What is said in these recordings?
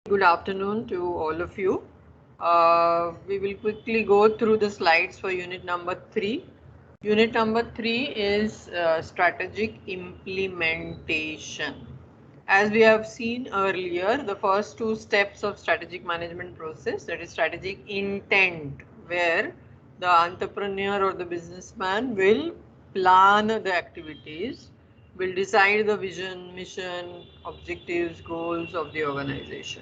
Good afternoon to all of you. We will quickly go through the slides for unit number 3. Unit number 3 is strategic implementation. As we have seen earlier, the first two steps of strategic management process, that is strategic intent, where the entrepreneur or the businessman will plan the activities, will decide the vision, mission, objectives, goals of the organization.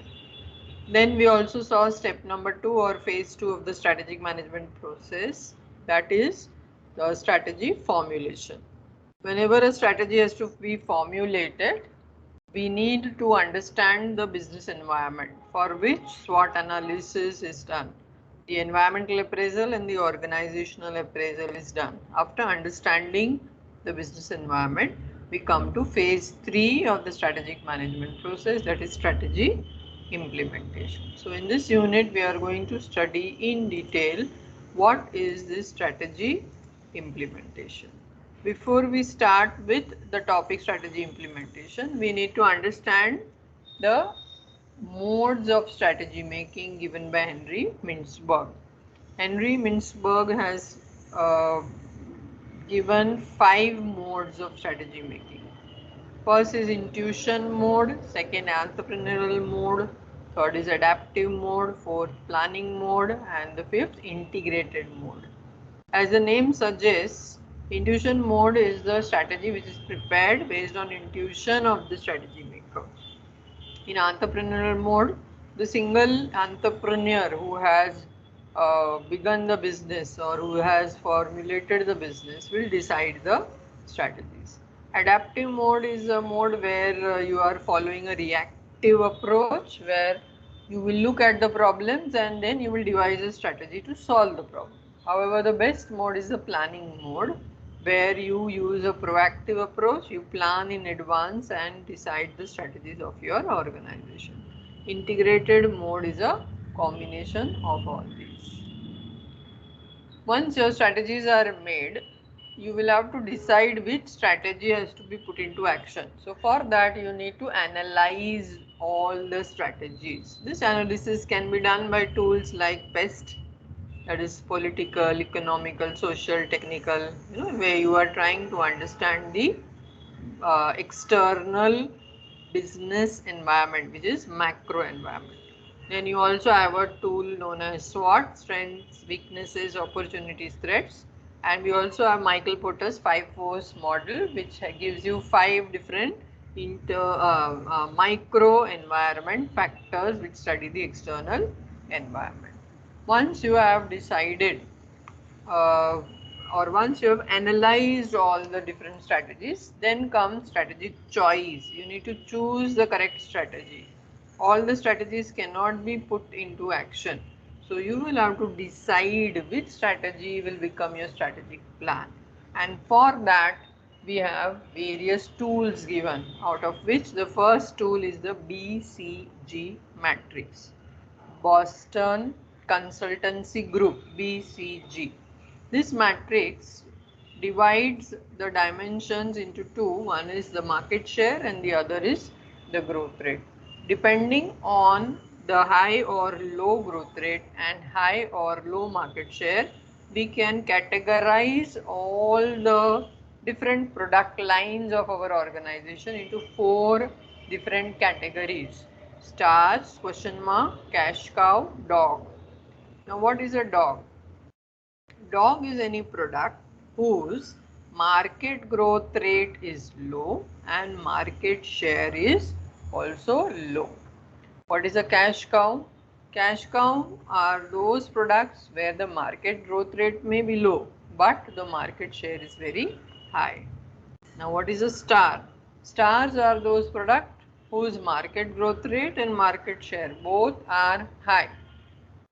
Then we also saw step number 2 or phase 2 of the strategic management process, that is the strategy formulation. Whenever a strategy has to be formulated, we need to understand the business environment for which SWOT analysis is done. The environmental appraisal and the organizational appraisal is done. After understanding the business environment, we come to phase 3 of the strategic management process, that is strategy implementation. So in this unit, we are going to study in detail what is this strategy implementation. Before we start with the topic strategy implementation, we need to understand the modes of strategy making given by Henry Mintzberg. Henry Mintzberg has given 5 modes of strategy making. First is intuition mode, second entrepreneurial mode, third is adaptive mode, fourth planning mode, and the fifth integrated mode. As the name suggests, intuition mode is the strategy which is prepared based on intuition of the strategy maker. In entrepreneurial mode, the single entrepreneur who has begun the business or who has formulated the business will decide the strategies. Adaptive mode is a mode where you are following a reactive approach, where you will look at the problems and then you will devise a strategy to solve the problem. However, the best mode is the planning mode, where you use a proactive approach, you plan in advance and decide the strategies of your organization. Integrated mode is a combination of all these. Once your strategies are made, you will have to decide which strategy has to be put into action. So for that, you need to analyze all the strategies. This analysis can be done by tools like PEST, that is political, economical, social, technical, where you are trying to understand the external business environment, which is macro environment. Then you also have a tool known as SWOT, strengths, weaknesses, opportunities, threats. And we also have Michael Porter's 5 force model, which gives you 5 different micro environment factors which study the external environment. Once you have decided uh, or once you have analyzed all the different strategies, then comes strategy choice. You need to choose the correct strategy. All the strategies cannot be put into action. So you will have to decide which strategy will become your strategic plan. And for that, we have various tools given, out of which the first tool is the BCG matrix. Boston Consultancy Group, BCG. This matrix divides the dimensions into two. One is the market share and the other is the growth rate. Depending on the high or low growth rate and high or low market share, we can categorize all the different product lines of our organization into 4 different categories: stars, question mark, cash cow, dog. Now what is a dog? Dog is any product whose market growth rate is low and market share is also low. What is a cash cow? Cash cow are those products where the market growth rate may be low, but the market share is very high. Now what is a star? Stars are those products whose market growth rate and market share both are high.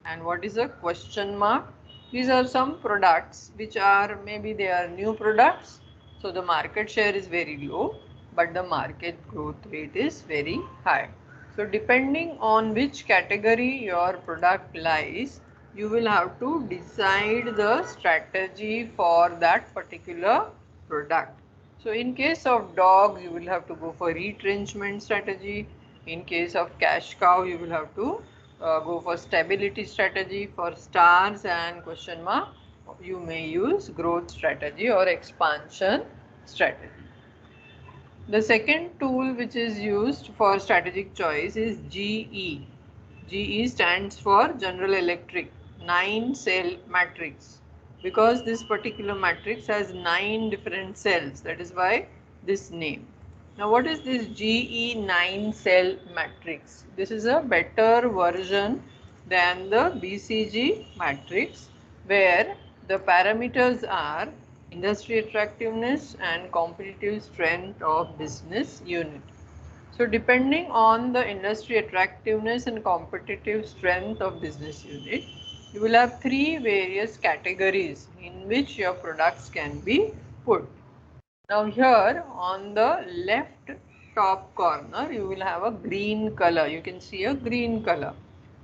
And what is a question mark? These are some products which are, maybe they are new products, so the market share is very low, but the market growth rate is very high. So depending on which category your product lies, you will have to decide the strategy for that particular product. So in case of dogs, you will have to go for retrenchment strategy. In case of cash cow, you will have to go for stability strategy. For stars and question mark, you may use growth strategy or expansion strategy. The second tool which is used for strategic choice is GE. GE stands for General Electric 9-cell matrix, because this particular matrix has 9 different cells. That is why this name. Now what is this GE 9-cell matrix? This is a better version than the BCG matrix, where the parameters are industry attractiveness and competitive strength of business unit. So depending on the industry attractiveness and competitive strength of business unit, you will have 3 various categories in which your products can be put. Now here on the left top corner, you will have a green color. You can see a green color.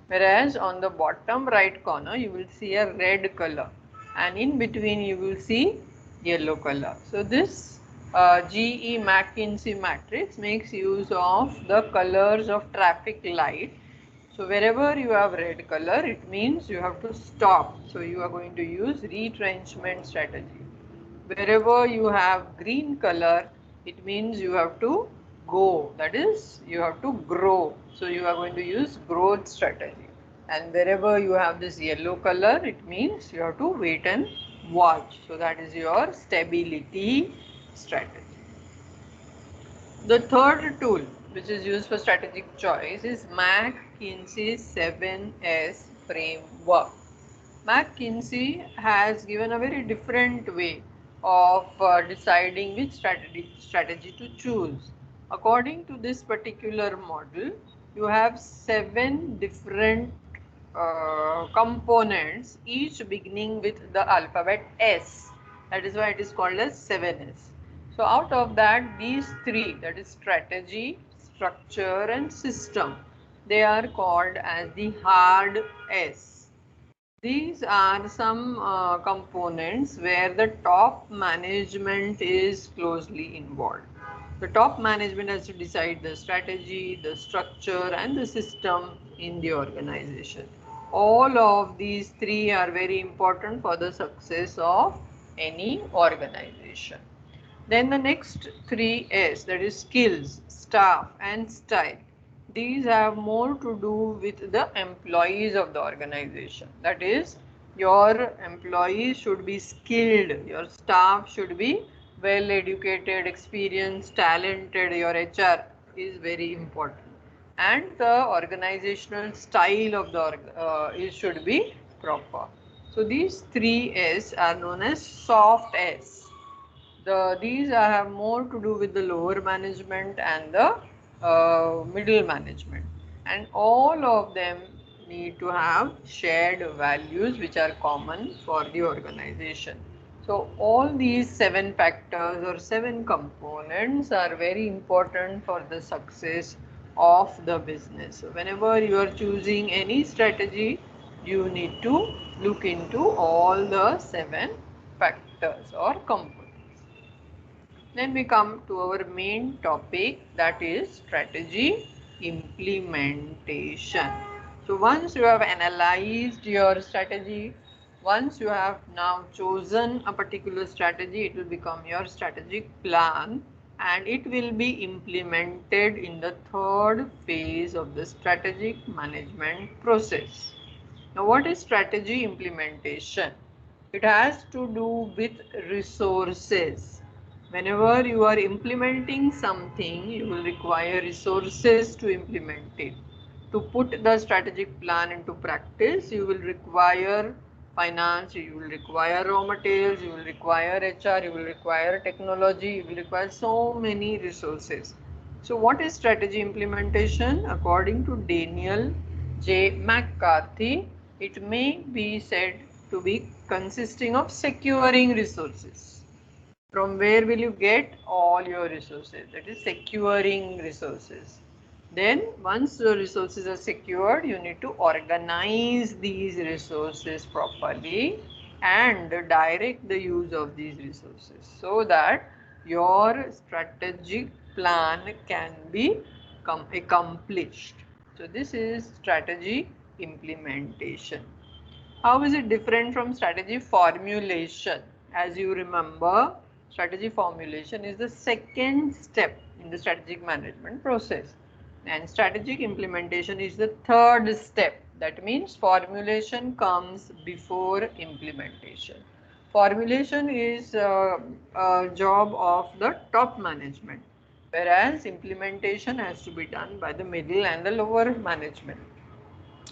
Whereas on the bottom right corner, you will see a red color. And in between, you will see yellow color. So this GE McKinsey matrix makes use of the colors of traffic light. So wherever you have red color, it means you have to stop. So you are going to use retrenchment strategy. Wherever you have green color, it means you have to go, that is you have to grow. So you are going to use growth strategy. And wherever you have this yellow color, it means you have to wait and watch. So that is your stability strategy. The third tool which is used for strategic choice is McKinsey 7S framework. McKinsey has given a very different way of deciding which strategy to choose. According to this particular model, you have 7 different components, each beginning with the alphabet S. That is why it is called as 7S. So out of that, these 3, that is strategy, structure and system, they are called as the hard S. These are some components where the top management is closely involved. The top management has to decide the strategy, the structure and the system in the organization. All of these 3 are very important for the success of any organization. Then the next 3 S, that is skills, staff and style. These have more to do with the employees of the organization. That is, your employees should be skilled, your staff should be well educated, experienced, talented, your HR is very important. And the organizational style of the it should be proper. So these 3 S are known as soft S. These have more to do with the lower management and the middle management, and all of them need to have shared values which are common for the organization. So all these 7 factors or 7 components are very important for the success of the business. So whenever you are choosing any strategy, you need to look into all the 7 factors or components. Then we come to our main topic, that is strategy implementation. So once you have analyzed your strategy, once you have now chosen a particular strategy, it will become your strategic plan and it will be implemented in the 3rd phase of the strategic management process. Now what is strategy implementation? It has to do with resources. Whenever you are implementing something, you will require resources to implement it. To put the strategic plan into practice, you will require finance, you will require raw materials, you will require HR, you will require technology, you will require so many resources. So what is strategy implementation? According to Daniel J. McCarthy, it may be said to be consisting of securing resources. From where will you get all your resources? That is securing resources. Then once the resources are secured, you need to organize these resources properly and direct the use of these resources so that your strategic plan can be accomplished. So this is strategy implementation. How is it different from strategy formulation? As you remember, strategy formulation is the second step in the strategic management process, and strategic implementation is the third step. That means formulation comes before implementation. Formulation is a job of the top management, whereas implementation has to be done by the middle and the lower management.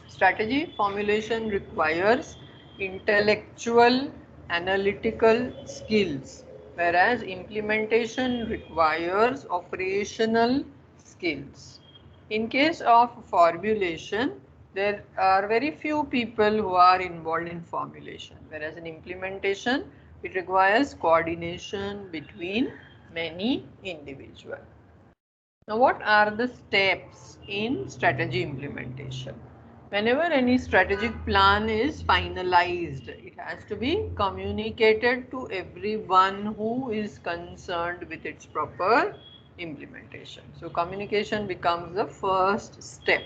Strategy formulation requires intellectual, analytical skills, whereas implementation requires operational skills. In case of formulation, there are very few people who are involved in formulation, whereas in implementation, it requires coordination between many individuals. Now, what are the steps in strategy implementation? Whenever any strategic plan is finalized, it has to be communicated to everyone who is concerned with its proper implementation. So, communication becomes the first step.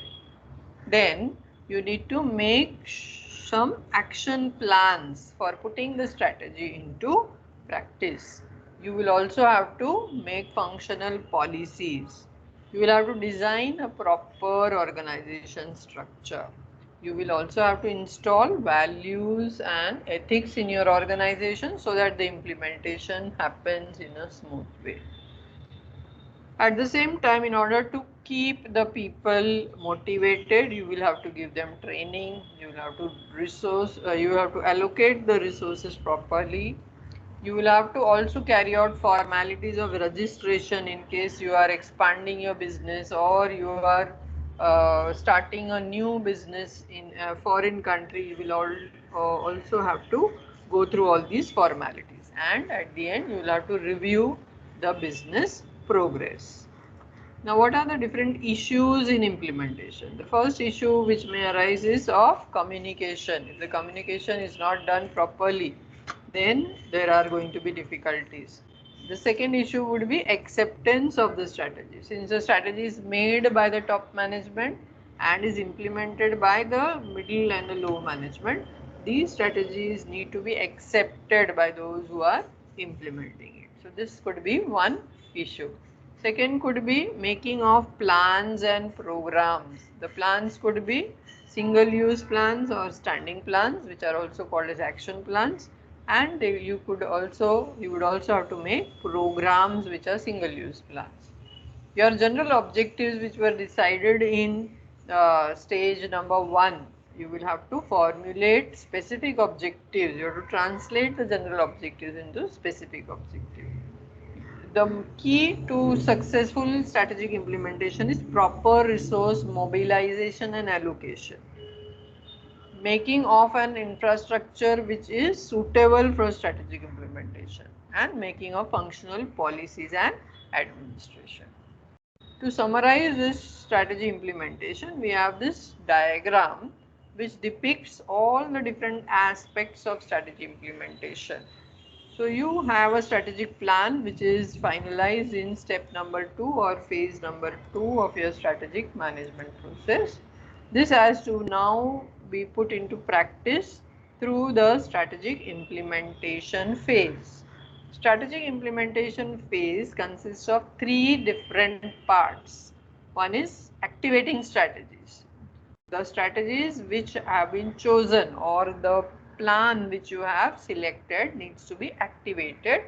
Then, you need to make some action plans for putting the strategy into practice. You will also have to make functional policies. You will have to design a proper organization structure. You will also have to install values and ethics in your organization so that the implementation happens in a smooth way. At the same time, in order to keep the people motivated, you will have to give them training, you will have to you have to allocate the resources properly. You will have to also carry out formalities of registration in case you are expanding your business or you are starting a new business in a foreign country. You will also have to go through all these formalities, and at the end you will have to review the business progress. Now, what are the different issues in implementation? The first issue which may arise is of communication. If the communication is not done properly, then there are going to be difficulties. The second issue would be acceptance of the strategy. Since the strategy is made by the top management and is implemented by the middle and the low management, these strategies need to be accepted by those who are implementing it. So this could be one issue. Second could be making of plans and programs. The plans could be single use plans or standing plans, which are also called as action plans, and you would also have to make programs which are single use plans. Your general objectives which were decided in stage number 1, you will have to formulate specific objectives. You have to translate the general objectives into specific objectives. The key to successful strategic implementation is proper resource mobilization and allocation. Making of an infrastructure which is suitable for strategic implementation, and making of functional policies and administration. To summarize this strategy implementation, we have this diagram which depicts all the different aspects of strategy implementation. So you have a strategic plan which is finalized in step number 2 or phase number 2 of your strategic management process. This has to now be put into practice through the strategic implementation phase. Strategic implementation phase consists of 3 different parts. One is activating strategies. The strategies which have been chosen or the plan which you have selected needs to be activated.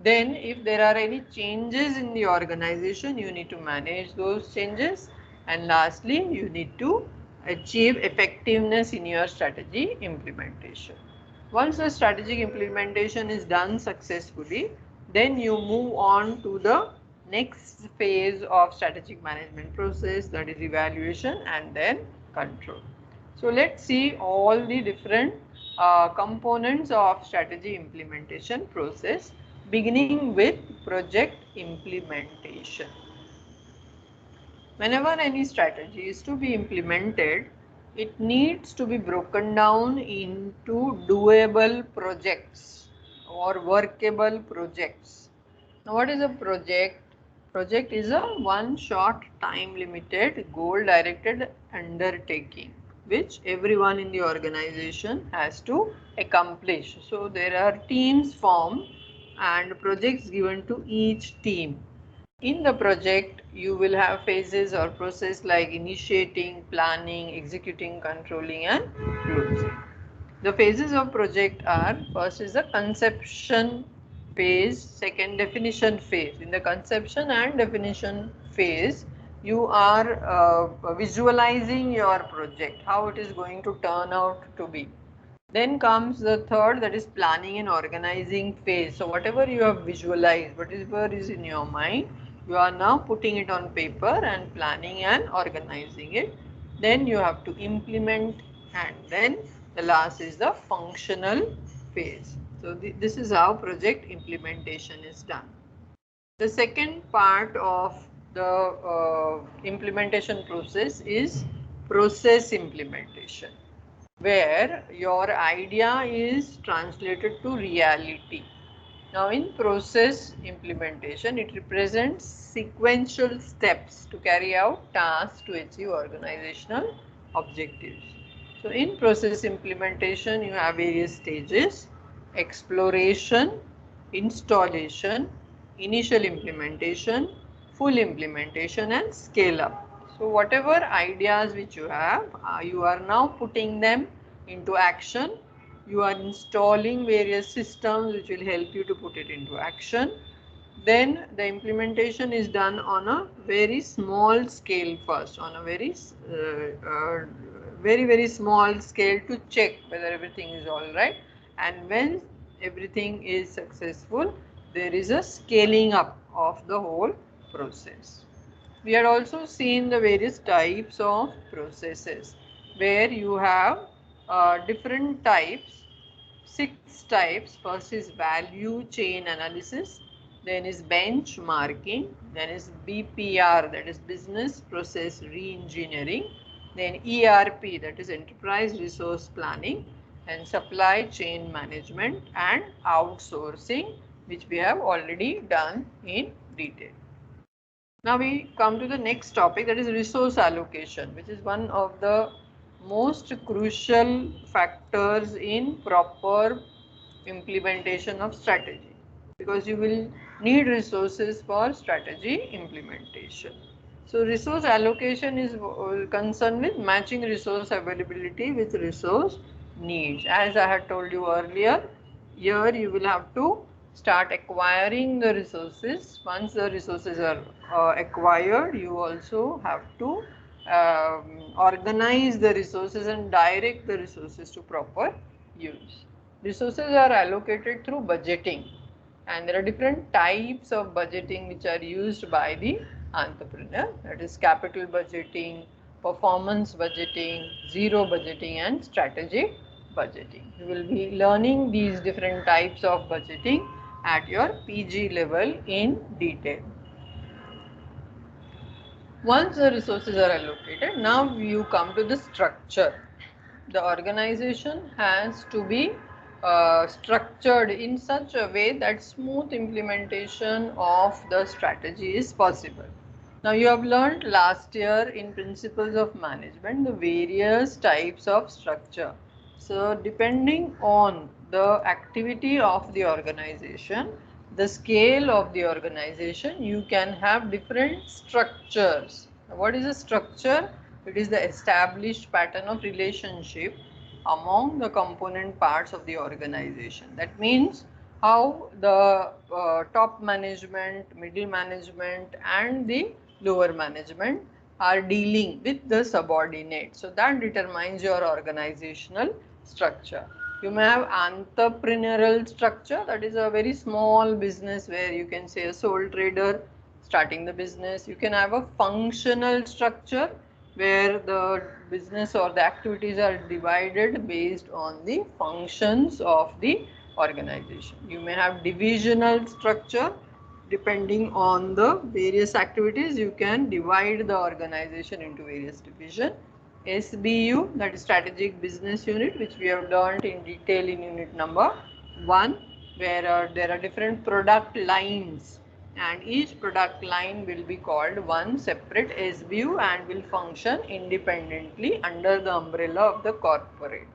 Then if there are any changes in the organization, you need to manage those changes, and lastly you need to achieve effectiveness in your strategy implementation. Once the strategic implementation is done successfully, then you move on to the next phase of strategic management process, that is evaluation and then control. So let's see all the different components of strategy implementation process, beginning with project implementation. Whenever any strategy is to be implemented, it needs to be broken down into doable projects or workable projects. Now, what is a project? Project is a one-shot, time-limited, goal-directed undertaking which everyone in the organization has to accomplish. So there are teams formed and projects given to each team. In the project, you will have phases or process like initiating, planning, executing, controlling and closing. The phases of project are, first is the conception phase, second definition phase. In the conception and definition phase, you are visualizing your project, how it is going to turn out to be. Then comes the third, that is planning and organizing phase. So whatever you have visualized, whatever is in your mind, you are now putting it on paper and planning and organizing it. Then you have to implement, and then the last is the functional phase. So this is how project implementation is done. The second part of the implementation process is process implementation, where your idea is translated to reality. Now in process implementation, it represents sequential steps to carry out tasks to achieve organizational objectives. So in process implementation, you have various stages: exploration, installation, initial implementation, full implementation and scale up. So whatever ideas which you have, you are now putting them into action. You are installing various systems which will help you to put it into action. Then the implementation is done on a very small scale first, on a very small scale to check whether everything is all right. And when everything is successful, there is a scaling up of the whole process. We had also seen the various types of processes where you have different types, 6 types. First is value chain analysis, then is benchmarking, then is BPR, that is business process re-engineering, then ERP, that is enterprise resource planning, and supply chain management and outsourcing, which we have already done in detail. Now we come to the next topic, that is resource allocation, which is one of the most crucial factors in proper implementation of strategy, because you will need resources for strategy implementation. So resource allocation is concerned with matching resource availability with resource needs. As I had told you earlier, here you will have to start acquiring the resources. Once the resources are acquired, you also have to organize the resources and direct the resources to proper use. Resources are allocated through budgeting, and there are different types of budgeting which are used by the entrepreneur, that is capital budgeting, performance budgeting, zero budgeting and strategic budgeting. You will be learning these different types of budgeting at your PG level in detail. Once the resources are allocated, now you come to the structure. The organization has to be structured in such a way that smooth implementation of the strategy is possible. Now you have learned last year in Principles of Management the various types of structure. So depending on the activity of the organization, the scale of the organization, you can have different structures. What is a structure? It is the established pattern of relationship among the component parts of the organization. That means how the top management, middle management and the lower management are dealing with the subordinate. So that determines your organizational structure. You may have entrepreneurial structure, that is a very small business where you can say a sole trader starting the business. You can have a functional structure where the business or the activities are divided based on the functions of the organization. You may have divisional structure. Depending on the various activities, you can divide the organization into various divisions. SBU, that is strategic business unit, which we have learned in detail in unit number 1, where there are different product lines and each product line will be called one separate SBU and will function independently under the umbrella of the corporate.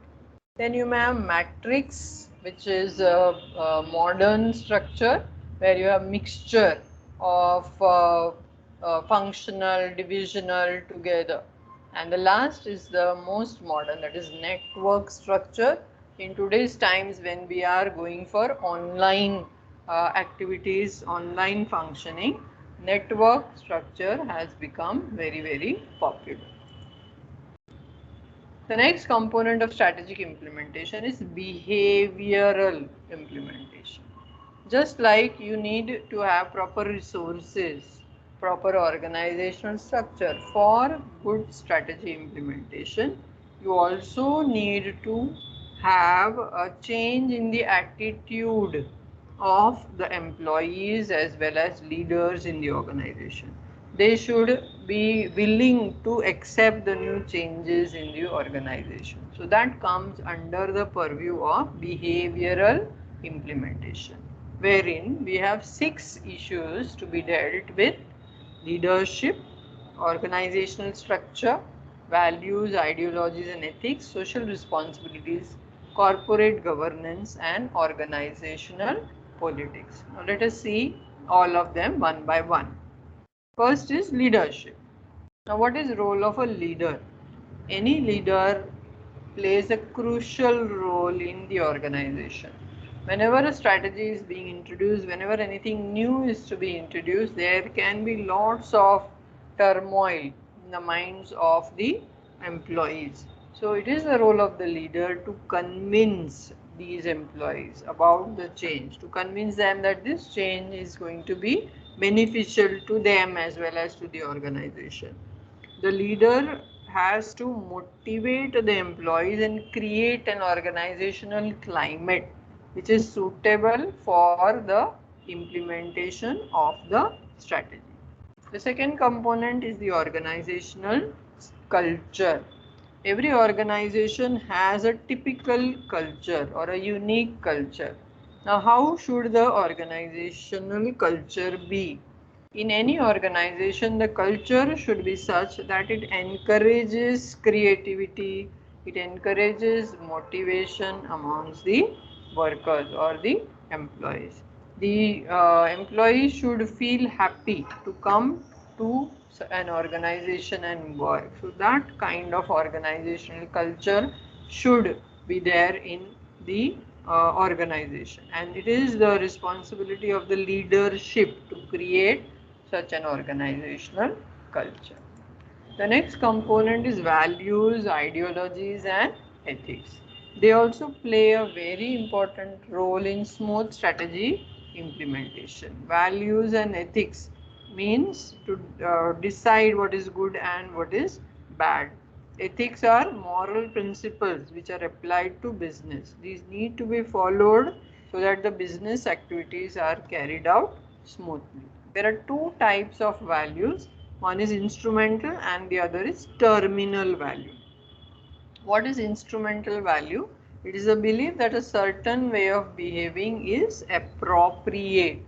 Then you may have matrix, which is a modern structure where you have mixture of functional, divisional together. And the last is the most modern, that is network structure. In today's times when we are going for online activities, online functioning, network structure has become very, very popular. The next component of strategic implementation is behavioral implementation. Just like you need to have proper resources, proper organizational structure for good strategy implementation, you also need to have a change in the attitude of the employees as well as leaders in the organization. They should be willing to accept the new changes in the organization. So that comes under the purview of behavioral implementation, wherein we have 6 issues to be dealt with: leadership, organizational structure, values, ideologies and ethics, social responsibilities, corporate governance and organizational politics. Now let us see all of them one by one. First is leadership. Now what is the role of a leader? Any leader plays a crucial role in the organization. Whenever a strategy is being introduced, whenever anything new is to be introduced, there can be lots of turmoil in the minds of the employees. So it is the role of the leader to convince these employees about the change, to convince them that this change is going to be beneficial to them as well as to the organization. The leader has to motivate the employees and create an organizational climate which is suitable for the implementation of the strategy. The second component is the organizational culture. Every organization has a typical culture or a unique culture. Now, how should the organizational culture be? In any organization, the culture should be such that it encourages creativity, it encourages motivation amongst the workers or the employees. The employees should feel happy to come to an organization and work. So that kind of organizational culture should be there in the organization, and it is the responsibility of the leadership to create such an organizational culture. The next component is values, ideologies and ethics. They also play a very important role in smooth strategy implementation. Values and ethics means to decide what is good and what is bad. Ethics are moral principles which are applied to business. These need to be followed so that the business activities are carried out smoothly. There are two types of values. One is instrumental and the other is terminal value. What is instrumental value? It is a belief that a certain way of behaving is appropriate.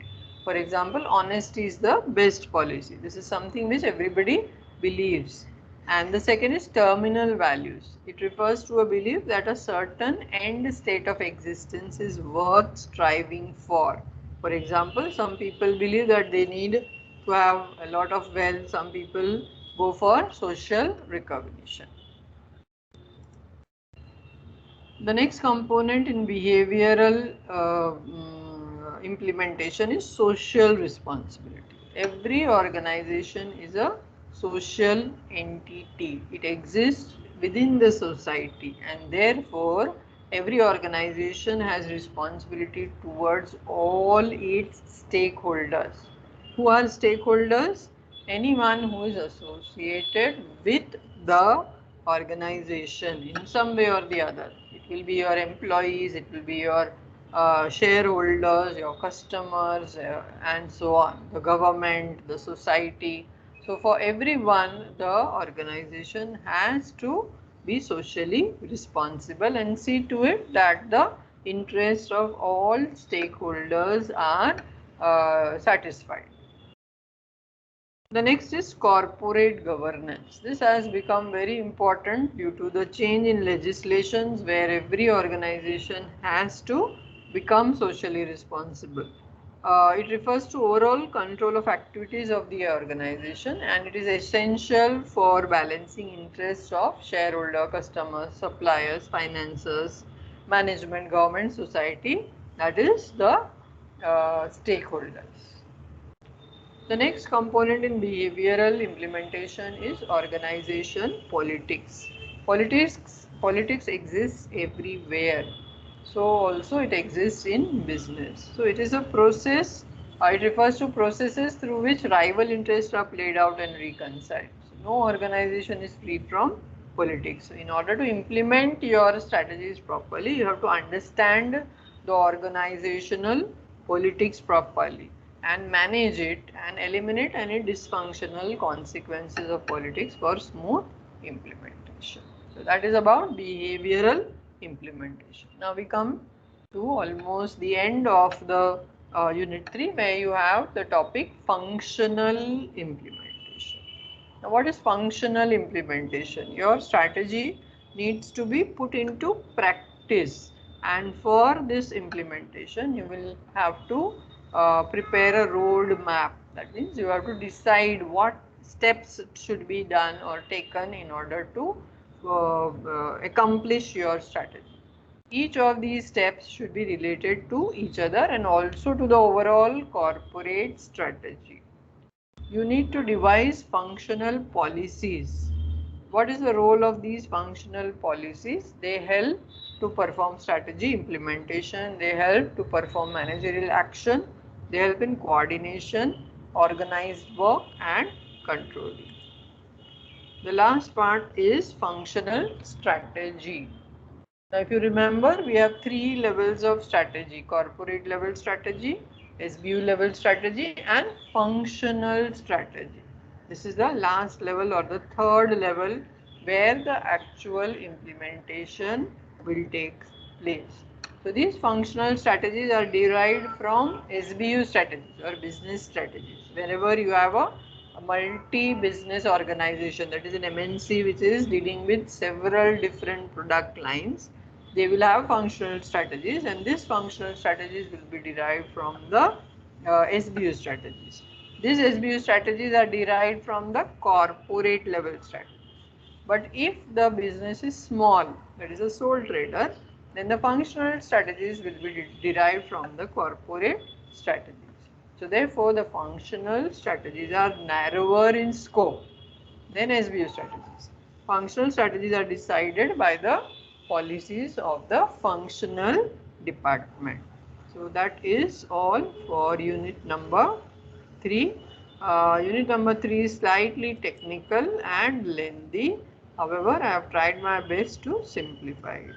For example, honesty is the best policy. This is something which everybody believes. And the second is terminal values. It refers to a belief that a certain end state of existence is worth striving for. For example, some people believe that they need to have a lot of wealth. Some people go for social recognition. The next component in behavioral implementation is social responsibility. Every organization is a social entity. It exists within the society, and therefore every organization has responsibility towards all its stakeholders. Who are stakeholders? Anyone who is associated with the organization in some way or the other. It will be your employees, it will be your shareholders, your customers, and so on, the government, the society. So for everyone, the organization has to be socially responsible and see to it that the interests of all stakeholders are satisfied. The next is corporate governance. This has become very important due to the change in legislations where every organization has to become socially responsible. It refers to overall control of activities of the organization, and it is essential for balancing interests of shareholder, customers, suppliers, financiers, management, government, society, that is the stakeholders. The next component in behavioral implementation is organization politics. Politics exists everywhere. So also it exists in business. So it is a process, it refers to processes through which rival interests are played out and reconciled. So no organization is free from politics. So in order to implement your strategies properly, you have to understand the organizational politics properly and manage it and eliminate any dysfunctional consequences of politics for smooth implementation. So that is about behavioral implementation. Now we come to almost the end of the unit 3 where you have the topic functional implementation. Now what is functional implementation? Your strategy needs to be put into practice, and for this implementation you will have to prepare a road map. That means you have to decide what steps should be done or taken in order to accomplish your strategy. Each of these steps should be related to each other and also to the overall corporate strategy. You need to devise functional policies. What is the role of these functional policies? They help to perform strategy implementation, they help to perform managerial action, they help in coordination, organized work and controlling. The last part is functional strategy. Now if you remember, we have 3 levels of strategy: corporate level strategy, SBU level strategy and functional strategy. This is the last level or the third level where the actual implementation will take place. So these functional strategies are derived from SBU strategies or business strategies. Wherever you have a multi-business organization, that is an MNC which is dealing with several different product lines, they will have functional strategies, and these functional strategies will be derived from the SBU strategies. These SBU strategies are derived from the corporate level strategies. But if the business is small, that is a sole trader, then the functional strategies will be derived from the corporate strategies. So therefore, the functional strategies are narrower in scope than SBU strategies. Functional strategies are decided by the policies of the functional department. So that is all for unit number 3. Unit number 3 is slightly technical and lengthy. However, I have tried my best to simplify it.